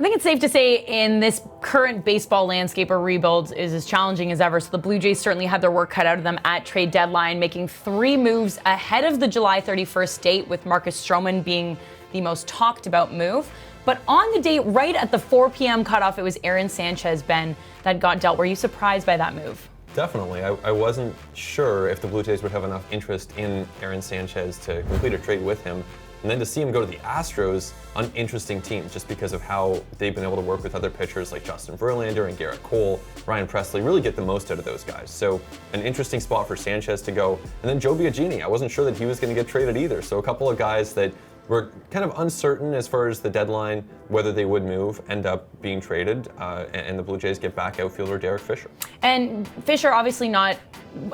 I think it's safe to say in this current baseball landscape, a rebuild is as challenging as ever. So the Blue Jays certainly had their work cut out of them at trade deadline, making 3 moves ahead of the July 31st date, with Marcus Stroman being the most talked about move. But on the date, right at the 4 p.m. cutoff, it was Aaron Sanchez, Ben, that got dealt. Were you surprised by that move? Definitely. I wasn't sure if the Blue Jays would have enough interest in Aaron Sanchez to complete a trade with him. And then to see him go to the Astros, an interesting team, just because of how they've been able to work with other pitchers like Justin Verlander and Garrett Cole, Ryan Presley, really get the most out of those guys. So an interesting spot for Sanchez to go. And then Joe Biagini, I wasn't sure that he was going to get traded either. So a couple of guys that were kind of uncertain as far as the deadline, whether they would move, end up being traded, and the Blue Jays get back outfielder Derek Fisher. And Fisher, obviously not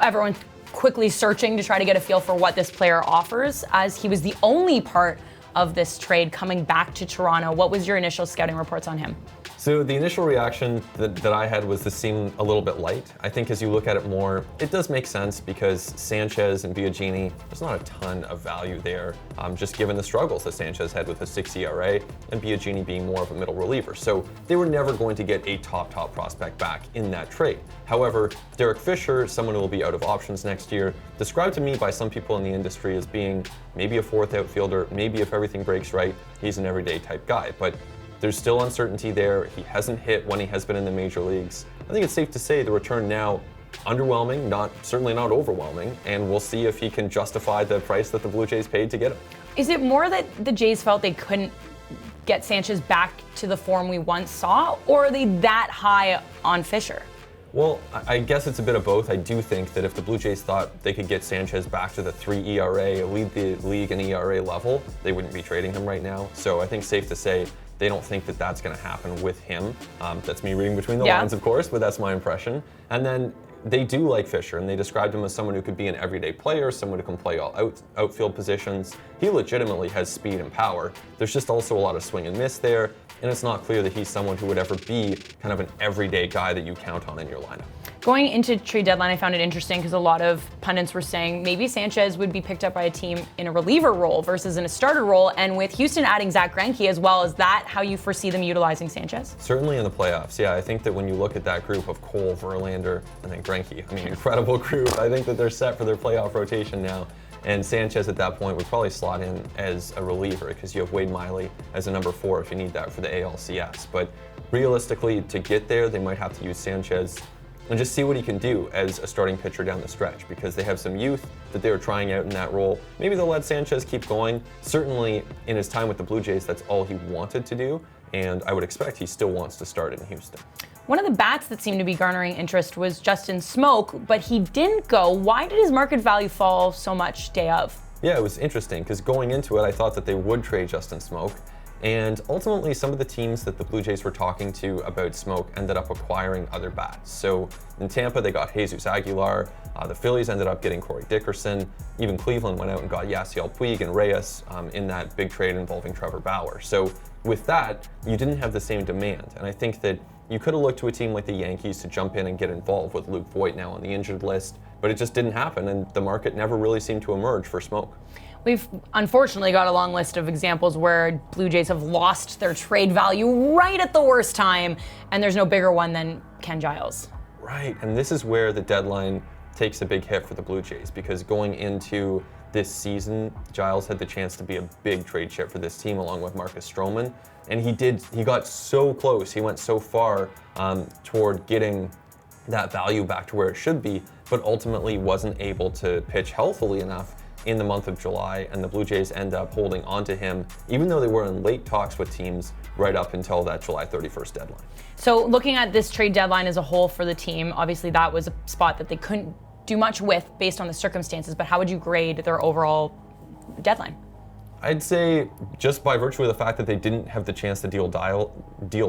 everyone quickly searching to try to get a feel for what this player offers, as he was the only part of this trade coming back to Toronto. What was your initial scouting reports on him? So the initial reaction that I had was this seemed a little bit light. I think as you look at it more, it does make sense because Sanchez and Biagini, there's not a ton of value there, just given the struggles that Sanchez had with a 6 ERA and Biagini being more of a middle reliever. So they were never going to get a top prospect back in that trade. However, Derek Fisher, someone who will be out of options next year, described to me by some people in the industry as being maybe a 4th outfielder, maybe if everything breaks right, he's an everyday type guy. But there's still uncertainty there. He hasn't hit when he has been in the major leagues. I think it's safe to say the return now, underwhelming, certainly not overwhelming, and we'll see if he can justify the price that the Blue Jays paid to get him. Is it more that the Jays felt they couldn't get Sanchez back to the form we once saw, or are they that high on Fisher? Well, I guess it's a bit of both. I do think that if the Blue Jays thought they could get Sanchez back to the 3 ERA, lead the league in ERA level, they wouldn't be trading him right now. So I think safe to say they don't think that that's going to happen with him. That's me reading between the lines, of course, but that's my impression. And then they do like Fisher, and they described him as someone who could be an everyday player, someone who can play all outfield positions. He legitimately has speed and power. There's just also a lot of swing and miss there, and it's not clear that he's someone who would ever be kind of an everyday guy that you count on in your lineup. Going into trade deadline, I found it interesting because a lot of pundits were saying maybe Sanchez would be picked up by a team in a reliever role versus in a starter role. And with Houston adding Zach Greinke as well, is that how you foresee them utilizing Sanchez? Certainly in the playoffs, yeah. I think that when you look at that group of Cole, Verlander, and then Greinke, I mean, incredible group. I think that they're set for their playoff rotation now. And Sanchez at that point would probably slot in as a reliever because you have Wade Miley as a number 4 if you need that for the ALCS. But realistically, to get there, they might have to use Sanchez and just see what he can do as a starting pitcher down the stretch, because they have some youth that they were trying out in that role. Maybe they'll let Sanchez keep going. Certainly in his time with the Blue Jays, that's all he wanted to do, and I would expect he still wants to start in Houston. One of the bats that seemed to be garnering interest was Justin Smoak, but he didn't go. Why did his market value fall so much day of? Yeah, it was interesting, because going into it, I thought that they would trade Justin Smoak. And ultimately, some of the teams that the Blue Jays were talking to about Smoak ended up acquiring other bats. So in Tampa, they got Jesus Aguilar. The Phillies ended up getting Corey Dickerson. Even Cleveland went out and got Yasiel Puig and Reyes in that big trade involving Trevor Bauer. So with that, you didn't have the same demand. And I think that you could have looked to a team like the Yankees to jump in and get involved with Luke Voit now on the injured list, but it just didn't happen, and the market never really seemed to emerge for Smoak. We've unfortunately got a long list of examples where Blue Jays have lost their trade value right at the worst time, and there's no bigger one than Ken Giles. Right, and this is where the deadline takes a big hit for the Blue Jays, because going into this season, Giles had the chance to be a big trade chip for this team along with Marcus Stroman, and he got so close, he went so far toward getting that value back to where it should be, but ultimately wasn't able to pitch healthily enough in the month of July, and the Blue Jays end up holding onto him, even though they were in late talks with teams right up until that July 31st deadline. So looking at this trade deadline as a whole for the team, obviously that was a spot that they couldn't do much with based on the circumstances, but how would you grade their overall deadline? I'd say just by virtue of the fact that they didn't have the chance to deal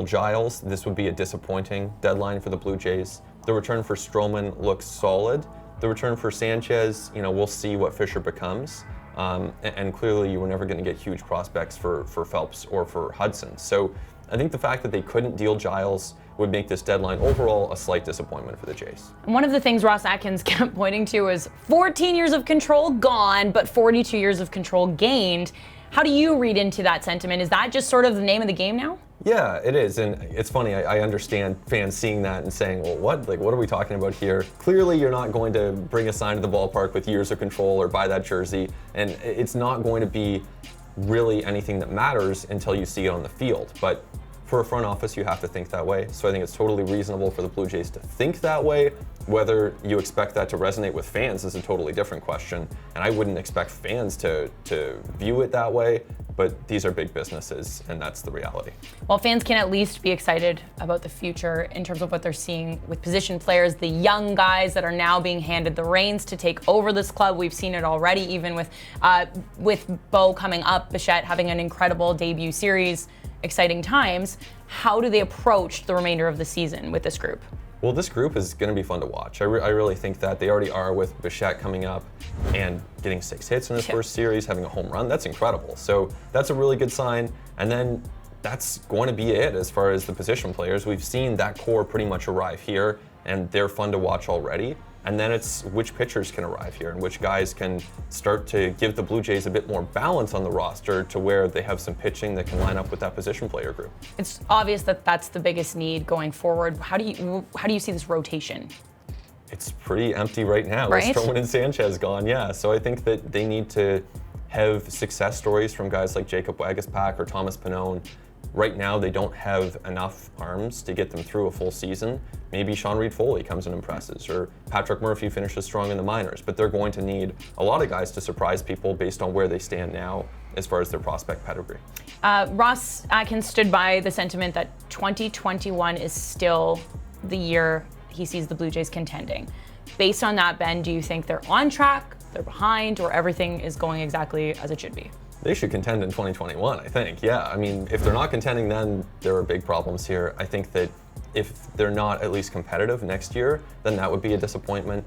Giles, this would be a disappointing deadline for the Blue Jays. The return for Stroman looks solid. The return for Sanchez, we'll see what Fisher becomes. And clearly you were never going to get huge prospects for Phelps or for Hudson. So I think the fact that they couldn't deal Giles would make this deadline overall a slight disappointment for the Jays. One of the things Ross Atkins kept pointing to was 14 years of control gone, but 42 years of control gained. How do you read into that sentiment? Is that just sort of the name of the game now? Yeah, it is, and it's funny. I understand fans seeing that and saying, "Well, what? Like, what are we talking about here?" Clearly, you're not going to bring a sign to the ballpark with years of control or buy that jersey, and it's not going to be really anything that matters until you see it on the field. But for a front office, you have to think that way. So I think it's totally reasonable for the Blue Jays to think that way. Whether you expect that to resonate with fans is a totally different question, and I wouldn't expect fans to view it that way. But these are big businesses, and that's the reality. Well, fans can at least be excited about the future in terms of what they're seeing with position players, the young guys that are now being handed the reins to take over this club. We've seen it already, even with Bo coming up, Bichette having an incredible debut series. Exciting times. How do they approach the remainder of the season with this group? Well, this group is going to be fun to watch. I really think that they already are, with Bichette coming up and getting 6 hits in his first series, having a home run. That's incredible. So that's a really good sign. And then that's going to be it as far as the position players. We've seen that core pretty much arrive here, and they're fun to watch already. And then it's which pitchers can arrive here and which guys can start to give the Blue Jays a bit more balance on the roster to where they have some pitching that can line up with that position player group. It's obvious that that's the biggest need going forward. How do you see this rotation? It's pretty empty right now. Right? With Stroman and Sanchez gone, yeah. So I think that they need to have success stories from guys like Jacob Waguespack or Thomas Pannone. Right now, they don't have enough arms to get them through a full season. Maybe Sean Reed-Foley comes and impresses, or Patrick Murphy finishes strong in the minors, but they're going to need a lot of guys to surprise people based on where they stand now as far as their prospect pedigree. Ross Atkins stood by the sentiment that 2021 is still the year he sees the Blue Jays contending. Based on that, Ben, do you think they're on track, they're behind, or everything is going exactly as it should be? They should contend in 2021, I think. Yeah, I mean, if they're not contending, then there are big problems here. I think that if they're not at least competitive next year, then that would be a disappointment.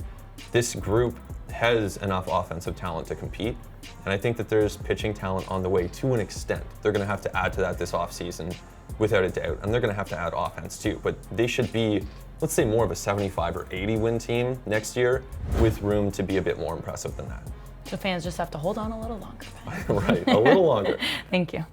This group has enough offensive talent to compete, and I think that there's pitching talent on the way to an extent. They're going to have to add to that this offseason, without a doubt, and they're going to have to add offense too. But they should be, let's say, more of a 75 or 80 win team next year, with room to be a bit more impressive than that. So fans just have to hold on a little longer. Right, a little longer. Thank you.